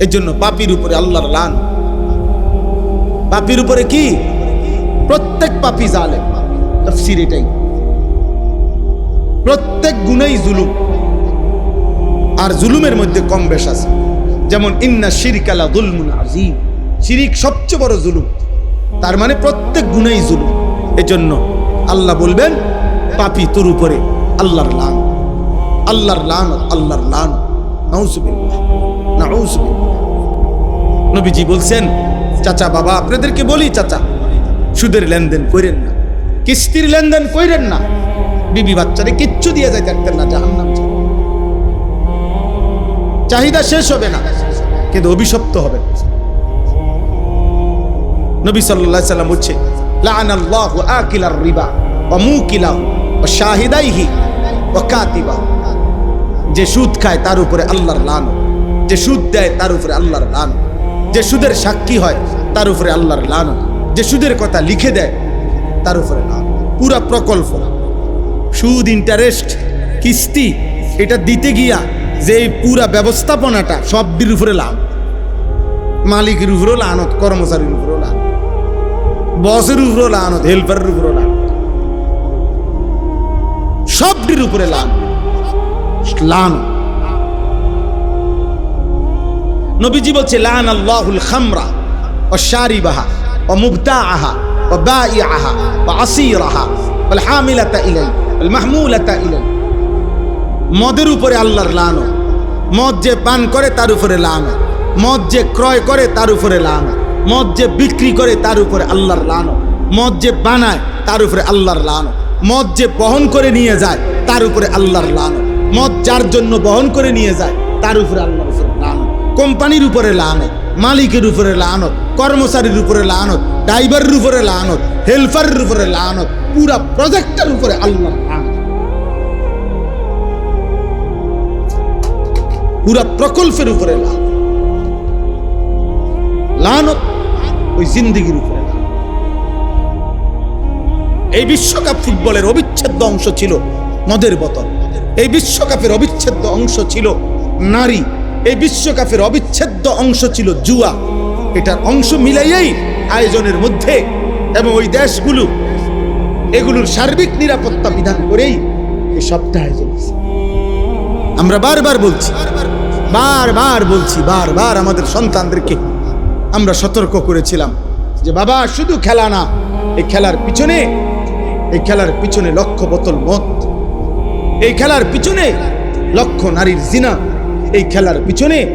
এর জন্য পাপীর উপরে আল্লাহর লান। পাপীর উপরে কি? প্রত্যেক পাপী জালেম। তাফসীর এটাই, প্রত্যেক গুনাহই জুলুম। আর জুলুমের মধ্যে কম বেশ আছে। যেমন ইন্না শিরকা লা যুলমুন আযীম, শিরিক সবচেয়ে বড় জুলুম। তার মানে প্রত্যেক গুনাহই জুলুম। এজন্য আল্লাহ বলবেন পাপী তোর উপরে আল্লাহর লান, আল্লাহর লান, আল্লাহর লান। নাউযুবিল্লাহ, নাউযুবিল্লাহ। নবীজি বলছেন, চাচা বাবা আপনাদেরকে বলি, চাচা সুদের লেনদেন কইরেন না, কিস্তির লেনদেন কইরেন না, বিবি বাচ্চারে কিচ্ছু দিয়ে যাইতে পারতেন না, জাহান্নাম চাহিদা শেষ হবে না, কিন্তু অভিশপ্ত হবে। নবী সাল্লাল্লাহু আলাইহি সাল্লাম বলছে, লাআনাল্লাহু আকিলার রিবা ওয়া মুকিলাহু ওয়া শাহিদাইহি ওয়া কাতিবাহু। যে সুদ খায় তার উপরে আল্লাহর লানত, যে সুদ দেয় তার উপরে আল্লাহর লানত, যে সুদের সাক্ষী হয় তার উপরে আল্লাহর লানত, যে সুদের কথা লিখে দেয় তার উপরে লানত। পুরা প্রকল্প, সুদ, ইন্টারেস্ট, কিস্তি, এটা দিতে গিয়া যে পুরা ব্যবস্থাপনাটা সবটির উপরে লানত। মালিকের উপরেও লানত, কর্মচারীর উপরেও লানত, বসের উপরেও লানত, হেল্পারের উপরেও লানত, সবটির উপরে লানত। নবীজি বলছে, লাআনাল্লাহুল খামরা ওয়া শারিবাহা ওয়া মুবতাআহা ওয়া বাঈআহা ওয়া আসীরাহা ওয়াল হামিলাতা ইলাইহি ওয়াল মাহমুলাতা ইলাইহি। মদের উপরে আল্লাহর লানত, মদ যে পান করে তার উপরে লানত, মদ যে ক্রয় করে তার উপরে লানত, মদ যে বিক্রি করে তার উপরে আল্লাহর লানত, মদ যে বানায় তার উপরে আল্লাহর লানত, মদ যে বহন করে নিয়ে যায় তার উপরে আল্লাহর লানত, মদ যার জন্য বহন করে নিয়ে যায় তার উপরে আল্লাহর উপরে লানত, কোম্পানির উপরে লানত, মালিকের উপরে লানত, কর্মচারীর উপরে লানত, ড্রাইভারের উপরে লানত, হেল্পারের উপরে লানত, পুরা প্রজেক্টের উপরে আল্লাহর লানত, পুরা প্রকল্পের উপরে লানত, ওই জিন্দেগির উপরে লানত। এই বিশ্বকাপ ফুটবলের অবিচ্ছেদ্য অংশ ছিল মদের বোতল, এই বিশ্বকাপের অবিচ্ছেদ্য অংশ ছিল নারী, এই বিশ্বকাপের অবিচ্ছেদ্য অংশ ছিল জুয়া। এটার অংশ মিলাইয়াই আয়োজনের মধ্যে এবং ওই দেশগুলো এগুলোর সার্বিক নিরাপত্তা বিধান করেই এই সবটা আয়োজন হয়েছে। আমরা বারবার বলছি, বারবার আমাদের সন্তানদেরকে আমরা সতর্ক করেছিলাম যে বাবা, শুধু খেলা না, এই খেলার পিছনে লক্ষ বোতল মদ, এই খেলার পিছনে লক্ষ নারীর জিনা, এই খেলার পিছনে